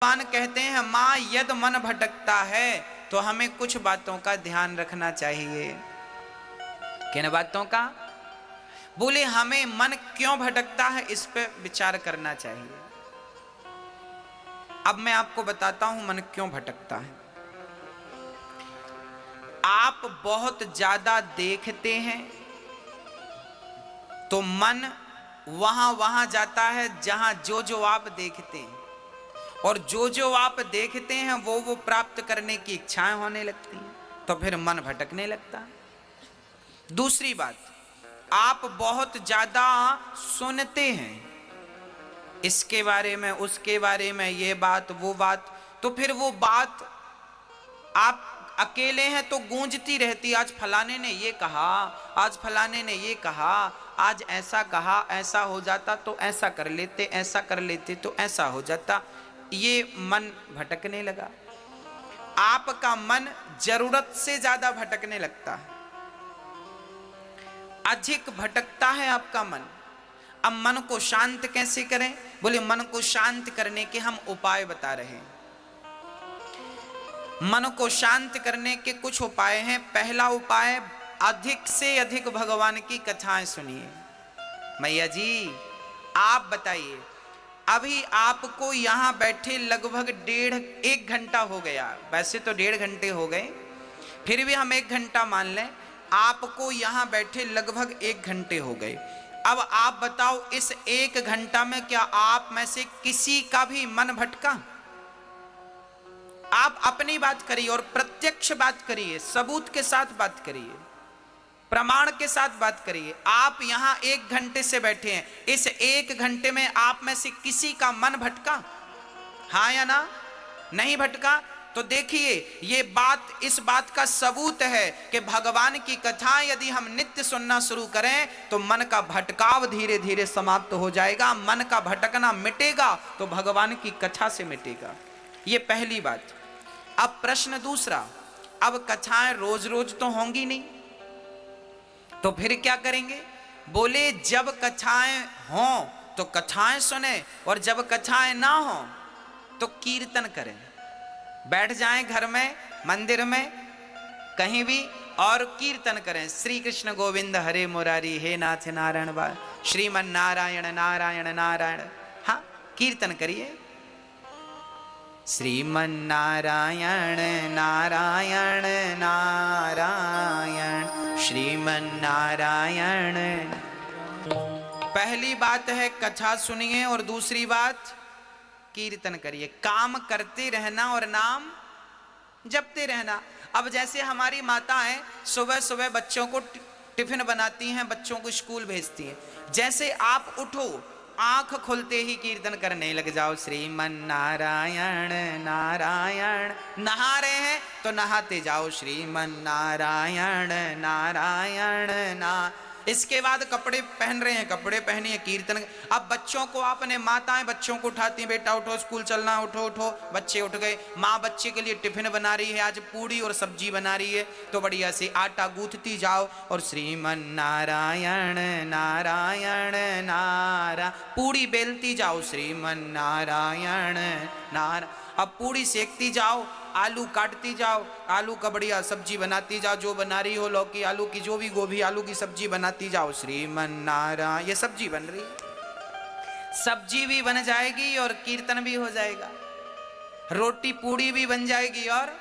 भगवान कहते हैं माँ यद मन भटकता है तो हमें कुछ बातों का ध्यान रखना चाहिए। किन बातों का? बोले हमें मन क्यों भटकता है इस पे विचार करना चाहिए। अब मैं आपको बताता हूं मन क्यों भटकता है। आप बहुत ज्यादा देखते हैं तो मन वहां जाता है जहां जो आप देखते हैं, और जो आप देखते हैं वो प्राप्त करने की इच्छाएं होने लगती हैं, तो फिर मन भटकने लगता है। दूसरी बात, आप बहुत ज्यादा सुनते हैं इसके बारे में उसके बारे में, ये बात वो बात, तो फिर वो बात आप अकेले हैं तो गूंजती रहती। आज फलाने ने ये कहा, आज फलाने ने ये कहा, आज ऐसा कहा, ऐसा हो जाता तो ऐसा कर लेते, ऐसा कर लेते तो ऐसा हो जाता। ये मन भटकने लगा। आपका मन जरूरत से ज्यादा भटकने लगता है, अधिक भटकता है आपका मन। अब मन को शांत कैसे करें? बोले मन को शांत करने के हम उपाय बता रहे हैं। मन को शांत करने के कुछ उपाय हैं। पहला उपाय, अधिक से अधिक भगवान की कथाएं सुनिए। मैया जी आप बताइए, अभी आपको यहां बैठे लगभग 1.5 घंटा हो गया। वैसे तो 1.5 घंटे हो गए, फिर भी हम 1 घंटा मान लें। आपको यहां बैठे लगभग 1 घंटे हो गए। अब आप बताओ, इस 1 घंटा में क्या आप में से किसी का भी मन भटका? आप अपनी बात करिए और प्रत्यक्ष बात करिए, सबूत के साथ बात करिए, प्रमाण के साथ बात करिए। आप यहां 1 घंटे से बैठे हैं, इस 1 घंटे में आप में से किसी का मन भटका? हाँ या ना? नहीं भटका? तो देखिए, ये बात, इस बात का सबूत है कि भगवान की कथा यदि हम नित्य सुनना शुरू करें तो मन का भटकाव धीरे धीरे समाप्त हो जाएगा। मन का भटकना मिटेगा तो भगवान की कथा से मिटेगा। ये पहली बात। अब प्रश्न दूसरा, अब कथाएं रोज रोज तो होंगी नहीं, तो फिर क्या करेंगे? बोले जब कथाएं हों तो कथाएं सुने, और जब कथाएं ना हों तो कीर्तन करें। बैठ जाएं घर में, मंदिर में, कहीं भी, और कीर्तन करें। श्री कृष्ण गोविंद हरे मुरारी, हे नाथ नारायण बा, श्रीमन नारायण नारायण नारायण। हाँ, कीर्तन करिए। श्रीमन नारायण नारायण नारायण, श्रीमन नारायण। पहली बात है कथा सुनिए, और दूसरी बात कीर्तन करिए। काम करते रहना और नाम जपते रहना। अब जैसे हमारी माताएं सुबह सुबह बच्चों को टिफिन बनाती हैं, बच्चों को स्कूल भेजती हैं, जैसे आप उठो, आंख खुलते ही कीर्तन करने लग जाओ, श्रीमन नारायण नारायण। नहा रहे हैं तो नहाते जाओ, श्रीमन नारायण नारायण ना। इसके बाद कपड़े पहन रहे हैं, कपड़े पहनिए, कीर्तन। अब बच्चों को, आपने माताएं बच्चों को उठाती हैं, बेटा उठो स्कूल चलना, उठो उठो। बच्चे उठ गए, माँ बच्चे के लिए टिफिन बना रही है, आज पूड़ी और सब्जी बना रही है, तो बढ़िया से आटा गूंथती जाओ और श्रीमन नारायण नारायण नारा, पूड़ी बेलती जाओ, श्रीमन नारायण नारायण। अब पूड़ी सेकती जाओ, आलू काटती जाओ, आलू का बढ़िया सब्जी बनाती जाओ, जो बना रही हो, लौकी आलू की, जो भी, गोभी आलू की सब्जी बनाती जाओ, श्रीमन नारायण। ये सब्जी बन रही, सब्जी भी बन जाएगी और कीर्तन भी हो जाएगा, रोटी पूड़ी भी बन जाएगी। और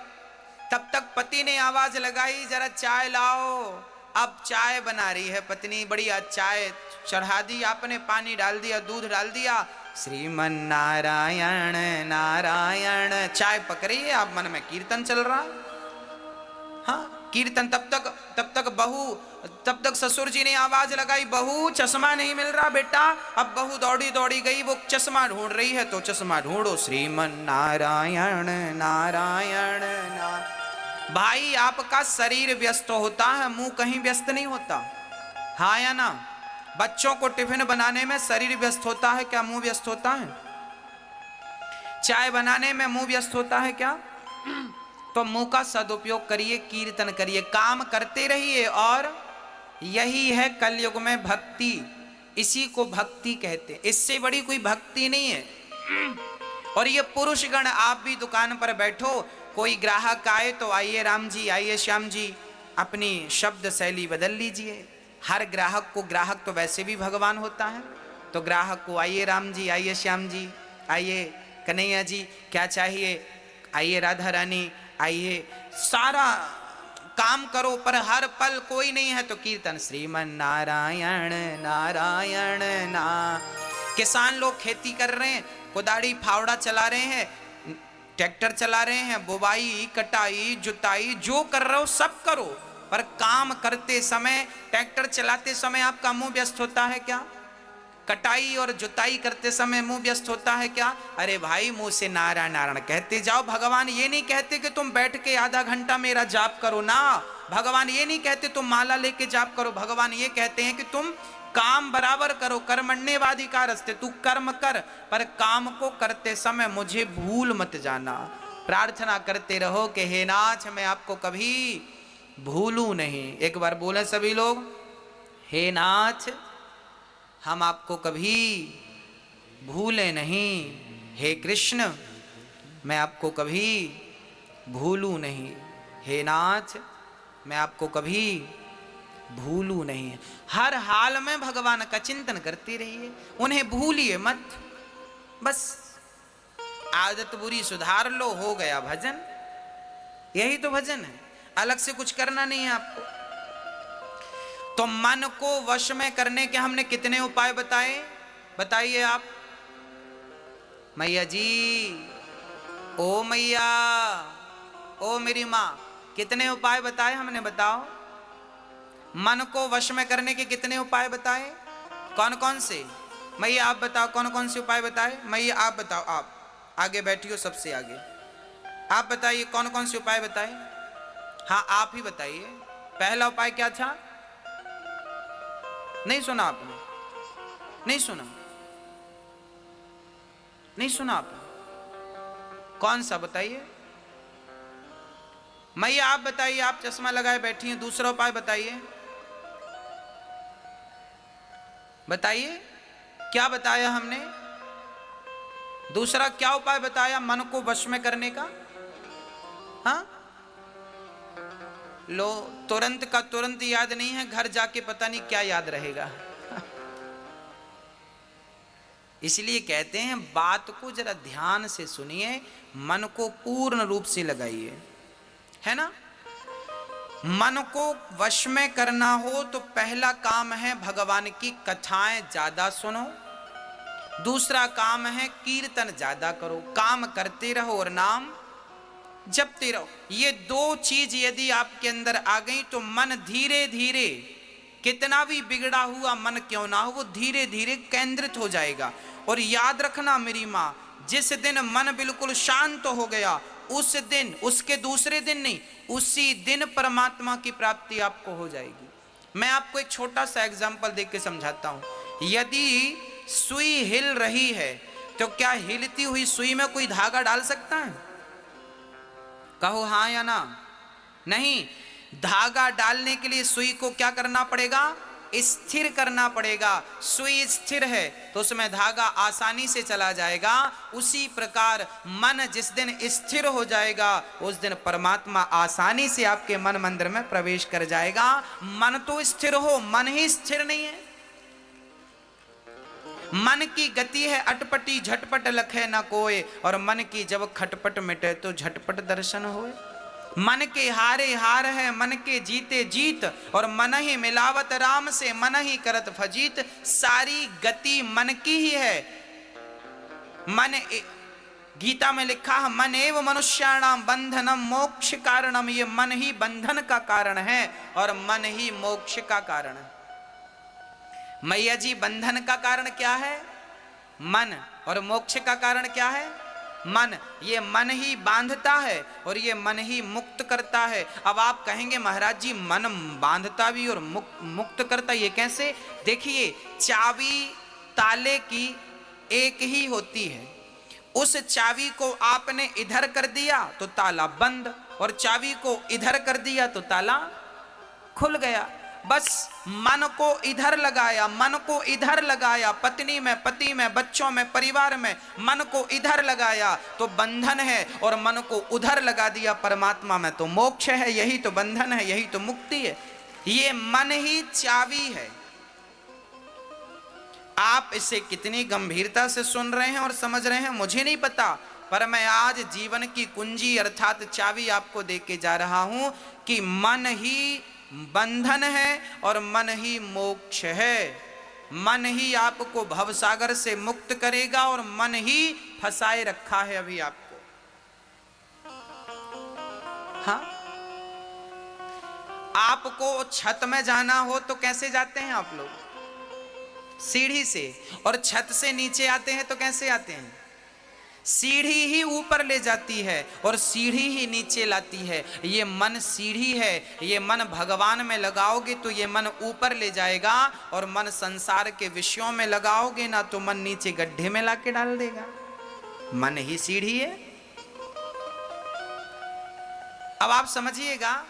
तब तक पति ने आवाज लगाई, जरा चाय लाओ। अब चाय बना रही है पत्नी, बढ़िया चाय चढ़ा दी आपने, पानी डाल दिया, दूध डाल दिया, श्रीमन नारायण नारायण। चाय पक रही है, आप मन में कीर्तन चल रहा। हाँ, कीर्तन। तब तक बहू, तब तक ससुर जी ने आवाज लगाई, बहू चश्मा नहीं मिल रहा बेटा। अब बहू दौड़ी दौड़ी गई, वो चश्मा ढूंढ रही है, तो चश्मा ढूंढो, श्रीमन नारायण नारायण नारायण। भाई आपका शरीर व्यस्त होता है, मुंह कहीं व्यस्त नहीं होता। हाँ या ना? बच्चों को टिफिन बनाने में शरीर व्यस्त होता है क्या? मुंह व्यस्त होता है? चाय बनाने में मुंह व्यस्त होता है क्या? तो मुंह का सदुपयोग करिए, कीर्तन करिए, काम करते रहिए। और यही है कलयुग में भक्ति, इसी को भक्ति कहते हैं। इससे बड़ी कोई भक्ति नहीं है। और ये पुरुषगण आप भी दुकान पर बैठो, कोई ग्राहक आए तो आइए राम जी, आइए श्याम जी, अपनी शब्द शैली बदल लीजिए। हर ग्राहक को, ग्राहक तो वैसे भी भगवान होता है, तो ग्राहक को आइए राम जी, आइए श्याम जी, आइए कन्हैया जी, क्या चाहिए, आइए राधा रानी, आइए, सारा काम करो। पर हर पल कोई नहीं है तो कीर्तन श्रीमन नारायण नारायण ना। किसान लोग खेती कर रहे हैं, कुदाड़ी फावड़ा चला रहे हैं, ट्रैक्टर चला रहे हैं, बुवाई कटाई जुताई जो कर रहे हो सब करो, पर काम करते समय, ट्रैक्टर चलाते समय आपका मुंह व्यस्त होता है क्या? कटाई और जुताई करते समय मुंह व्यस्त होता है क्या? अरे भाई मुंह से नारायण नारायण कहते जाओ। भगवान ये नहीं कहते कि तुम बैठ के आधा घंटा मेरा जाप करो ना, भगवान ये नहीं कहते तुम माला लेके जाप करो, भगवान ये कहते हैं कि तुम काम बराबर करो। कर्मण्येवाधिकारस्ते, तू कर्म कर, पर काम को करते समय मुझे भूल मत जाना। प्रार्थना करते रहो कि हे नाथ मैं आपको कभी भूलूं नहीं। एक बार बोले सभी लोग, हे नाथ हम आपको कभी भूले नहीं, हे कृष्ण मैं आपको कभी भूलूं नहीं, हे नाथ मैं आपको कभी भूलूं नहीं। हर हाल में भगवान का चिंतन करते रहिए, उन्हें भूलिए मत। बस आदत बुरी सुधार लो, हो गया भजन। यही तो भजन है, अलग से कुछ करना नहीं है आपको। तो मन को वश में करने के हमने कितने उपाय बताए, बताइए आप। मैया जी, ओ मैया, ओ मेरी माँ, कितने उपाय बताए हमने, बताओ। मन को वश में करने के कितने उपाय बताए, कौन कौन से? मैया आप बताओ कौन कौन से उपाय बताए। मैया आप बताओ, आप आगे बैठियो, सबसे आगे आप बताइए कौन कौन से उपाय बताए। हाँ आप ही बताइए। पहला उपाय क्या था? नहीं सुना आपने? नहीं सुना? नहीं सुना आपने? कौन सा बताइए। मैया आप बताइए, आप चश्मा लगाए बैठी हैं, दूसरा उपाय बताइए, बताइए क्या बताया हमने? दूसरा क्या उपाय बताया मन को वश में करने का? हाँ लो, तुरंत का तुरंत याद नहीं है, घर जाके पता नहीं क्या याद रहेगा। इसलिए कहते हैं बात को जरा ध्यान से सुनिए, मन को पूर्ण रूप से लगाइए, है ना। मन को वश में करना हो तो पहला काम है भगवान की कथाएं ज्यादा सुनो, दूसरा काम है कीर्तन ज्यादा करो, काम करते रहो और नाम जपते रहो। ये दो चीज यदि आपके अंदर आ गई तो मन धीरे धीरे, कितना भी बिगड़ा हुआ मन क्यों ना हो, वो धीरे धीरे केंद्रित हो जाएगा। और याद रखना मेरी माँ, जिस दिन मन बिल्कुल शांत हो गया उस दिन, उसके दूसरे दिन नहीं, उसी दिन परमात्मा की प्राप्ति आपको हो जाएगी। मैं आपको एक छोटा सा एग्जाम्पल देख के समझाता हूं। यदि सुई हिल रही है तो क्या हिलती हुई सुई में कोई धागा डाल सकता है? कहो हाँ या ना। नहीं, धागा डालने के लिए सुई को क्या करना पड़ेगा? स्थिर करना पड़ेगा। सुई स्थिर है तो उसमें धागा आसानी से चला जाएगा। उसी प्रकार मन जिस दिन स्थिर हो जाएगा उस दिन परमात्मा आसानी से आपके मन मंदिर में प्रवेश कर जाएगा। मन तो स्थिर हो, मन ही स्थिर नहीं है। मन की गति है अटपटी, झटपट लखे न कोय, और मन की जब खटपट मिटे तो झटपट दर्शन होए। मन के हारे हार है, मन के जीते जीत, और मन ही मिलावत राम से, मन ही करत फजीत। सारी गति मन की ही है। मन, गीता में लिखा है मन एव मनुष्याणाम बंधनम मोक्ष कारणम। ये मन ही बंधन का कारण है और मन ही मोक्ष का कारण है। मैया जी, बंधन का कारण क्या है? मन। और मोक्ष का कारण क्या है? मन। ये मन ही बांधता है और ये मन ही मुक्त करता है। अब आप कहेंगे महाराज जी मन बांधता भी और मुक्त करता, ये कैसे? देखिए, चाबी ताले की एक ही होती है। उस चाबी को आपने इधर कर दिया तो ताला बंद, और चाबी को इधर कर दिया तो ताला खुल गया। बस मन को इधर लगाया, मन को इधर लगाया, पत्नी में, पति में, बच्चों में, परिवार में, मन को इधर लगाया तो बंधन है, और मन को उधर लगा दिया परमात्मा में तो मोक्ष है। यही तो बंधन है, यही तो मुक्ति है। ये मन ही चाबी है। आप इसे कितनी गंभीरता से सुन रहे हैं और समझ रहे हैं मुझे नहीं पता, पर मैं आज जीवन की कुंजी अर्थात चाबी आपको दे के जा रहा हूं कि मन ही बंधन है और मन ही मोक्ष है। मन ही आपको भवसागर से मुक्त करेगा और मन ही फंसाए रखा है अभी आपको। हाँ, आपको छत में जाना हो तो कैसे जाते हैं आप लोग? सीढ़ी से। और छत से नीचे आते हैं तो कैसे आते हैं? सीढ़ी ही ऊपर ले जाती है और सीढ़ी ही नीचे लाती है। ये मन सीढ़ी है, ये मन भगवान में लगाओगे तो ये मन ऊपर ले जाएगा, और मन संसार के विषयों में लगाओगे ना तो मन नीचे गड्ढे में लाके डाल देगा। मन ही सीढ़ी है। अब आप समझिएगा,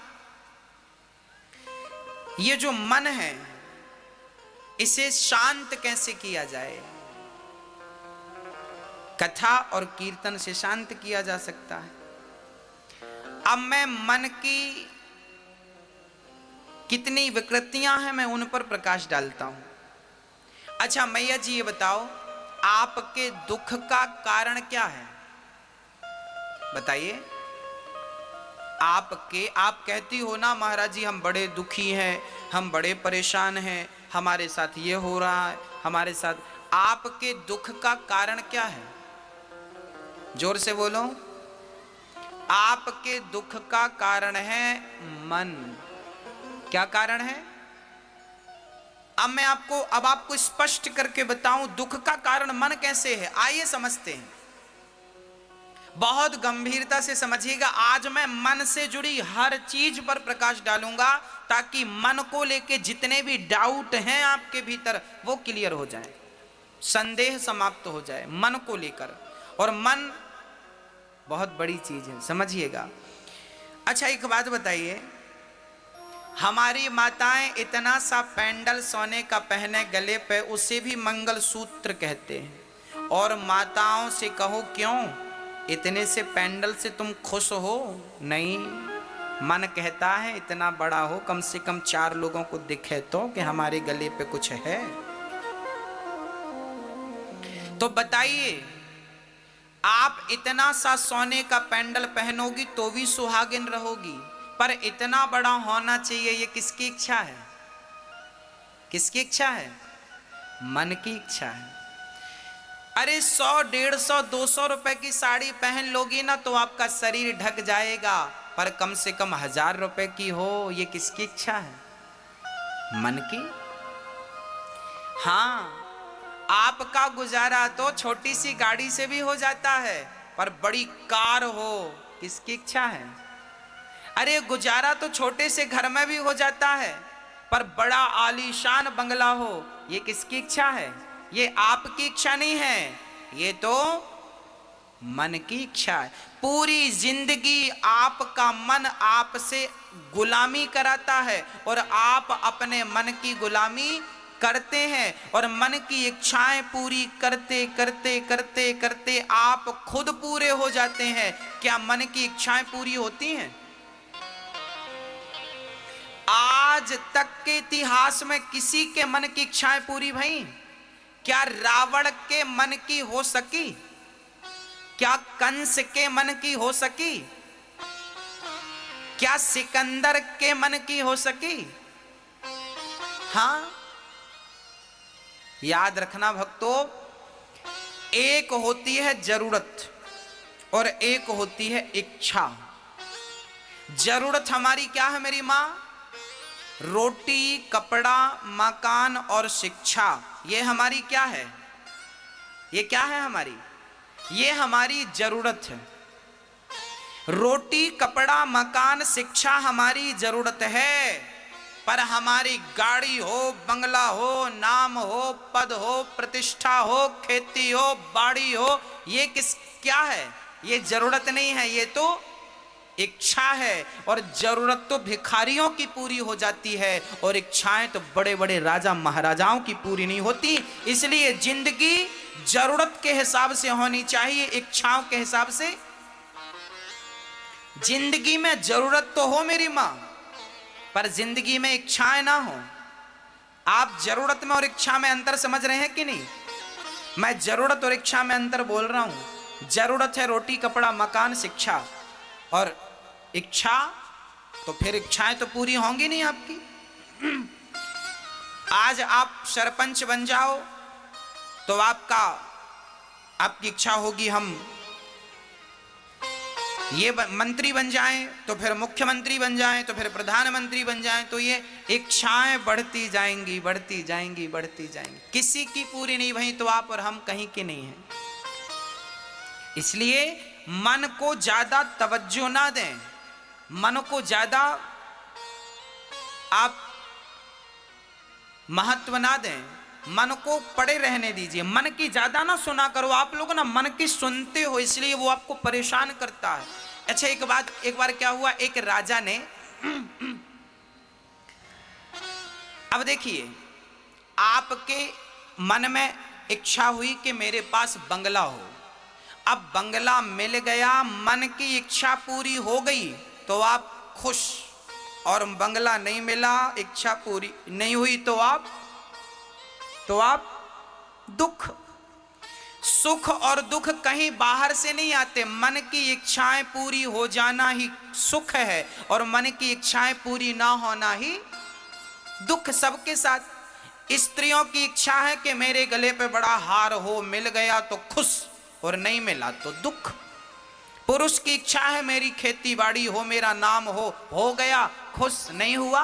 ये जो मन है इसे शांत कैसे किया जाए? कथा और कीर्तन से शांत किया जा सकता है। अब मैं मन की कितनी विकृतियां हैं मैं उन पर प्रकाश डालता हूं। अच्छा मैया जी ये बताओ, आपके दुख का कारण क्या है? बताइए। आप कहती हो ना महाराज जी हम बड़े दुखी हैं, हम बड़े परेशान हैं, हमारे साथ ये हो रहा है, हमारे साथ। आपके दुख का कारण क्या है? जोर से बोलो। आपके दुख का कारण है मन। क्या कारण है? अब आपको स्पष्ट करके बताऊं दुख का कारण मन कैसे है। आइए समझते हैं, बहुत गंभीरता से समझिएगा। आज मैं मन से जुड़ी हर चीज पर प्रकाश डालूंगा ताकि मन को लेके जितने भी डाउट हैं आपके भीतर वो क्लियर हो जाए, संदेह समाप्त हो जाए मन को लेकर। और मन बहुत बड़ी चीज है, समझिएगा। अच्छा एक बात बताइए, हमारी माताएं इतना सा पेंडल सोने का पहने गले पे, उसे भी मंगलसूत्र कहते हैं। और माताओं से कहो क्यों इतने से पेंडल से तुम खुश हो? नहीं, मन कहता है इतना बड़ा हो, कम से कम 4 लोगों को दिखे तो कि हमारे गले पे कुछ है। तो बताइए, आप इतना सा सोने का पेंडल पहनोगी तो भी सुहागिन रहोगी, पर इतना बड़ा होना चाहिए, ये किसकी इच्छा है? किसकी इच्छा है? मन की इच्छा है। अरे 100, 150, 200 रुपए की साड़ी पहन लोगी ना तो आपका शरीर ढक जाएगा, पर कम से कम 1000 रुपए की हो, ये किसकी इच्छा है? मन की। हाँ, आपका गुजारा तो छोटी सी गाड़ी से भी हो जाता है, पर बड़ी कार हो, किसकी इच्छा है? अरे गुजारा तो छोटे से घर में भी हो जाता है, पर बड़ा आलीशान बंगला हो, ये किसकी इच्छा है? ये आपकी इच्छा नहीं है, ये तो मन की इच्छा है। पूरी जिंदगी आपका मन आपसे गुलामी कराता है और आप अपने मन की गुलामी करते हैं, और मन की इच्छाएं पूरी करते करते करते करते आप खुद पूरे हो जाते हैं। क्या मन की इच्छाएं पूरी होती हैं? आज तक के इतिहास में किसी के मन की इच्छाएं पूरी भई? क्या रावण के मन की हो सकी? क्या कंस के मन की हो सकी? क्या सिकंदर के मन की हो सकी? हाँ, याद रखना भक्तों, एक होती है जरूरत और एक होती है इच्छा। जरूरत हमारी क्या है मेरी मां? रोटी, कपड़ा, मकान और शिक्षा। ये हमारी क्या है? ये क्या है हमारी? ये हमारी जरूरत है। रोटी, कपड़ा, मकान, शिक्षा हमारी जरूरत है, पर हमारी गाड़ी हो, बंगला हो, नाम हो, पद हो, प्रतिष्ठा हो, खेती हो, बाड़ी हो, ये क्या है? ये जरूरत नहीं है, ये तो इच्छा है और जरूरत तो भिखारियों की पूरी हो जाती है, और इच्छाएं तो बड़े बड़े राजा महाराजाओं की पूरी नहीं होती। इसलिए जिंदगी जरूरत के हिसाब से होनी चाहिए, इच्छाओं के हिसाब से। जिंदगी में जरूरत तो हो मेरी मां, पर जिंदगी में इच्छाएं ना हो। आप जरूरत में और इच्छा में अंतर समझ रहे हैं कि नहीं? मैं जरूरत और इच्छा में अंतर बोल रहा हूं। जरूरत है रोटी कपड़ा मकान शिक्षा, और इच्छा तो फिर इच्छाएं तो पूरी होंगी नहीं आपकी। आज आप सरपंच बन जाओ तो आपकी इच्छा होगी हम ये मंत्री बन जाएं, तो फिर मुख्यमंत्री बन जाएं, तो फिर प्रधानमंत्री बन जाएं, तो ये इच्छाएं बढ़ती जाएंगी बढ़ती जाएंगी बढ़ती जाएंगी, किसी की पूरी नहीं भई तो आप और हम कहीं के नहीं हैं। इसलिए मन को ज्यादा तवज्जो ना दें, मन को ज्यादा आप महत्व ना दें, मन को पड़े रहने दीजिए। मन की ज्यादा ना सुना करो। आप लोग ना मन की सुनते हो, इसलिए वो आपको परेशान करता है। अच्छा, एक बार क्या हुआ, एक राजा ने अब देखिए, आपके मन में इच्छा हुई कि मेरे पास बंगला हो। अब बंगला मिल गया, मन की इच्छा पूरी हो गई तो आप खुश, और बंगला नहीं मिला, इच्छा पूरी नहीं हुई तो आप दुख। सुख और दुख कहीं बाहर से नहीं आते, मन की इच्छाएं पूरी हो जाना ही सुख है, और मन की इच्छाएं पूरी ना होना ही दुख। सबके साथ स्त्रियों की इच्छा है कि मेरे गले पे बड़ा हार हो, मिल गया तो खुश, और नहीं मिला तो दुख। पुरुष की इच्छा है मेरी खेती बाड़ी हो, मेरा नाम हो गया खुश, नहीं हुआ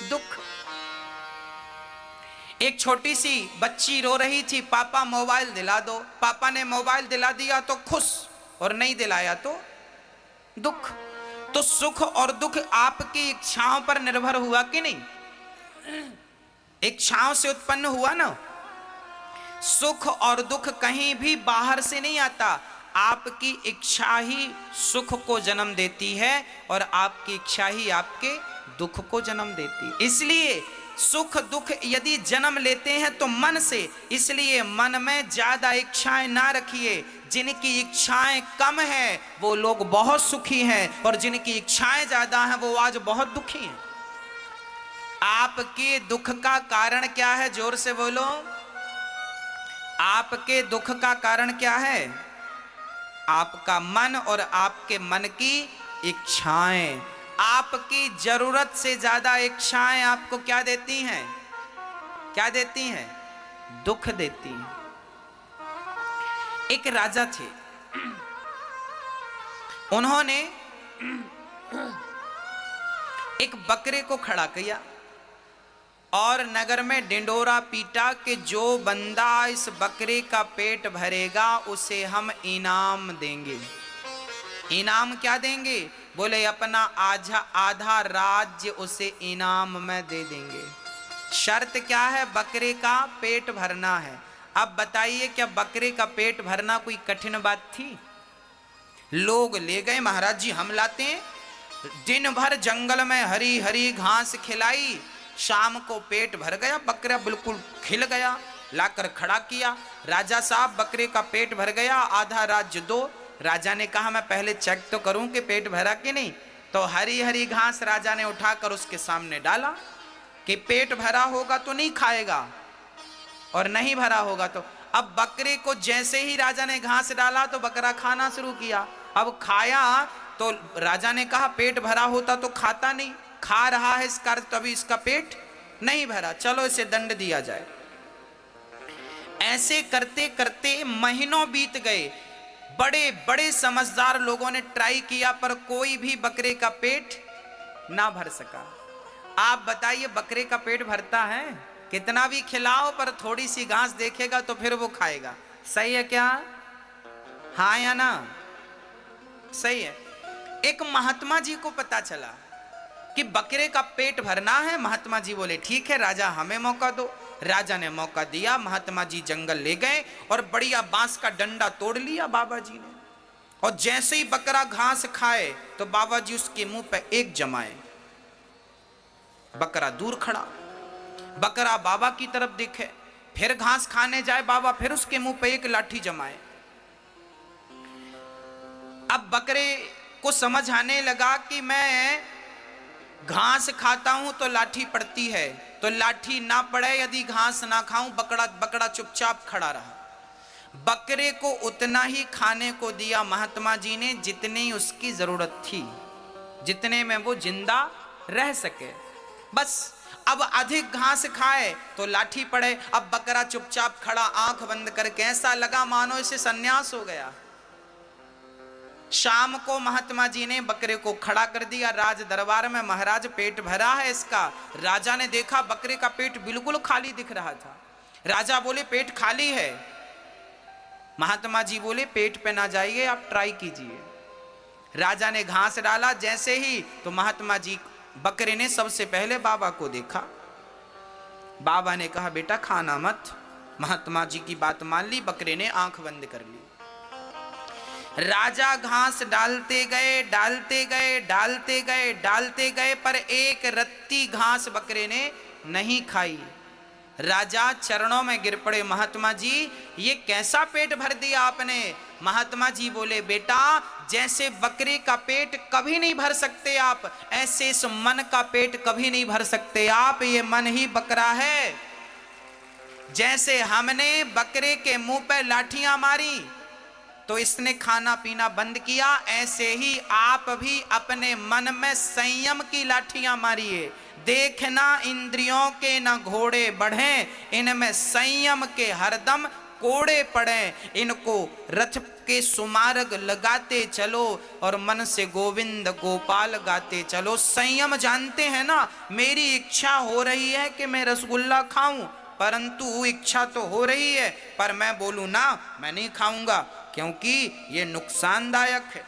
दुख। एक छोटी सी बच्ची रो रही थी, पापा मोबाइल दिला दो। पापा ने मोबाइल दिला दिया तो खुश, और नहीं दिलाया तो दुख। तो सुख और दुख आपकी इच्छाओं पर निर्भर हुआ कि नहीं? इच्छाओं से उत्पन्न हुआ ना। सुख और दुख कहीं भी बाहर से नहीं आता, आपकी इच्छा ही सुख को जन्म देती है, और आपकी इच्छा ही आपके दुख को जन्म देती है। इसलिए सुख दुख यदि जन्म लेते हैं तो मन से, इसलिए मन में ज्यादा इच्छाएं ना रखिए। जिनकी इच्छाएं कम है वो लोग बहुत सुखी हैं, और जिनकी इच्छाएं ज्यादा हैं वो आज बहुत दुखी हैं। आपके दुख का कारण क्या है? जोर से बोलो। आपके दुख का कारण क्या है? आपका मन और आपके मन की इच्छाएं। आपकी जरूरत से ज्यादा इच्छाएं आपको क्या देती हैं? क्या देती हैं? दुख देती हैं। एक राजा थे, उन्होंने एक बकरे को खड़ा किया और नगर में डिंडोरा पीटा कि जो बंदा इस बकरे का पेट भरेगा उसे हम इनाम देंगे। इनाम क्या देंगे? बोले अपना आधा राज्य उसे इनाम में दे देंगे। शर्त क्या है? बकरे का पेट भरना है। अब बताइए, क्या बकरे का पेट भरना कोई कठिन बात थी? लोग ले गए, महाराज जी हम लाते हैं। दिन भर जंगल में हरी हरी घास खिलाई, शाम को पेट भर गया, बकरा बिल्कुल खिल गया, लाकर खड़ा किया। राजा साहब बकरे का पेट भर गया, आधा राज्य दो। राजा ने कहा मैं पहले चेक तो करूं कि पेट भरा कि नहीं। तो हरी हरी घास राजा ने उठाकर उसके सामने डाला कि पेट भरा होगा तो नहीं खाएगा, और नहीं भरा होगा तो। अब बकरे को जैसे ही राजा ने घास डाला तो बकरा खाना शुरू किया। अब खाया तो राजा ने कहा पेट भरा होता तो खाता नहीं, खा रहा है इसका अर्थ तभी इसका पेट नहीं भरा, चलो इसे दंड दिया जाए। ऐसे करते करते महीनों बीत गए। बड़े बड़े समझदार लोगों ने ट्राई किया पर कोई भी बकरे का पेट ना भर सका। आप बताइए बकरे का पेट भरता है? कितना भी खिलाओ पर थोड़ी सी घास देखेगा तो फिर वो खाएगा। सही है क्या? हाँ या ना? सही है। एक महात्मा जी को पता चला कि बकरे का पेट भरना है। महात्मा जी बोले ठीक है राजा हमें मौका दो। राजा ने मौका दिया। महात्मा जी जंगल ले गए और बढ़िया बांस का डंडा तोड़ लिया बाबा जी ने, और जैसे ही बकरा घास खाए तो बाबा जी उसके मुंह पे एक जमाए। बकरा दूर खड़ा, बकरा बाबा की तरफ देखे, फिर घास खाने जाए बाबा, फिर उसके मुंह पे एक लाठी जमाए। अब बकरे को समझ आने लगा कि मैं घास खाता हूं तो लाठी पड़ती है, तो लाठी ना पड़े यदि घास ना खाऊं। बकरा चुपचाप खड़ा रहा। बकरे को उतना ही खाने को दिया महात्मा जी ने जितनी उसकी जरूरत थी, जितने में वो जिंदा रह सके, बस। अब अधिक घास खाए तो लाठी पड़े। अब बकरा चुपचाप खड़ा, आंख बंद करके, ऐसा लगा मानो इसे संन्यास हो गया। शाम को महात्मा जी ने बकरे को खड़ा कर दिया राज दरबार में। महाराज पेट भरा है इसका। राजा ने देखा बकरे का पेट बिल्कुल खाली दिख रहा था। राजा बोले पेट खाली है। महात्मा जी बोले पेट पे ना जाइए, आप ट्राई कीजिए। राजा ने घास डाला जैसे ही, तो महात्मा जी, बकरे ने सबसे पहले बाबा को देखा। बाबा ने कहा बेटा खाना मत। महात्मा जी की बात मान ली, बकरे ने आंख बंद कर ली। राजा घास डालते गए, डालते गए, डालते गए, डालते गए, पर एक रत्ती घास बकरे ने नहीं खाई। राजा चरणों में गिर पड़े, महात्मा जी ये कैसा पेट भर दिया आपने। महात्मा जी बोले बेटा जैसे बकरे का पेट कभी नहीं भर सकते आप, ऐसे इस मन का पेट कभी नहीं भर सकते आप। ये मन ही बकरा है। जैसे हमने बकरे के मुंह पे लाठियां मारी तो इसने खाना पीना बंद किया, ऐसे ही आप भी अपने मन में संयम की लाठियां मारिए। देखना इंद्रियों के न घोड़े बढ़े, इनमें संयम के हरदम कोड़े पड़े। इनको रथ के सुमार्ग लगाते चलो और मन से गोविंद गोपाल गाते चलो। संयम जानते हैं ना, मेरी इच्छा हो रही है कि मैं रसगुल्ला खाऊं, परंतु इच्छा तो हो रही है, पर मैं बोलूं ना मैं नहीं खाऊंगा क्योंकि ये नुकसानदायक है।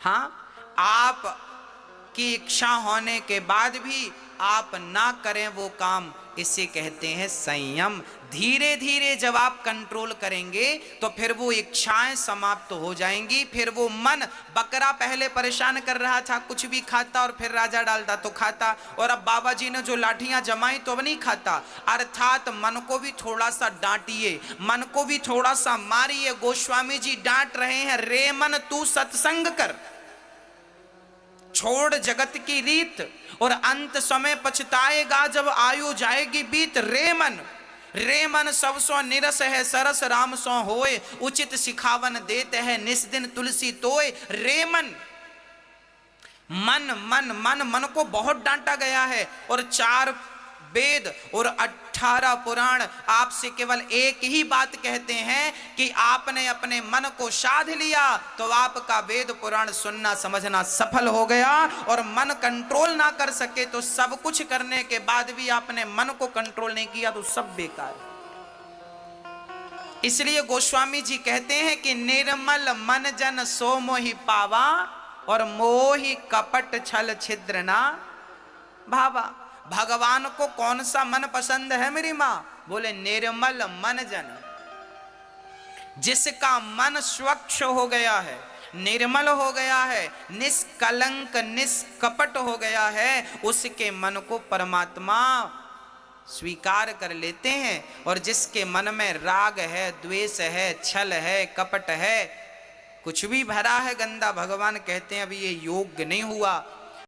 हाँ, आप की इच्छा होने के बाद भी आप ना करें वो काम, इसे कहते हैं संयम। धीरे धीरे जब आप कंट्रोल करेंगे तो फिर वो इच्छाएं समाप्त हो जाएंगी। फिर वो मन, बकरा पहले परेशान कर रहा था, कुछ भी खाता और फिर राजा डालता तो खाता, और अब बाबा जी ने जो लाठियां जमाई तो अब नहीं खाता। अर्थात मन को भी थोड़ा सा डांटिए, मन को भी थोड़ा सा मारिए। गोस्वामी जी डांट रहे हैं, रे मन तू सत्संग कर, छोड़ जगत की रीत, और अंत समय पछताएगा जब आयु जाएगी बीत। रे मन सब सो निरस है, सरस राम सो होए, उचित सिखावन देते हैं निस दिन तुलसी तोय। रे मन मन को बहुत डांटा गया है, और 4 वेद और 18 पुराण आपसे केवल एक ही बात कहते हैं कि आपने अपने मन को साध लिया तो आपका वेद पुराण सुनना समझना सफल हो गया। और मन कंट्रोल ना कर सके तो सब कुछ करने के बाद भी आपने मन को कंट्रोल नहीं किया तो सब बेकार। इसलिए गोस्वामी जी कहते हैं कि निर्मल मन जन सो मोहि पावा, और मोहि कपट छल छिद्र ना भावा। भगवान को कौन सा मन पसंद है मेरी मां? बोले निर्मल मन जन, जिसका मन स्वच्छ हो गया है, निर्मल हो गया है, निष्कलंक निष्कपट हो गया है, उसके मन को परमात्मा स्वीकार कर लेते हैं। और जिसके मन में राग है, द्वेष है, छल है, कपट है, कुछ भी भरा है गंदा, भगवान कहते हैं अभी ये योग्य नहीं हुआ,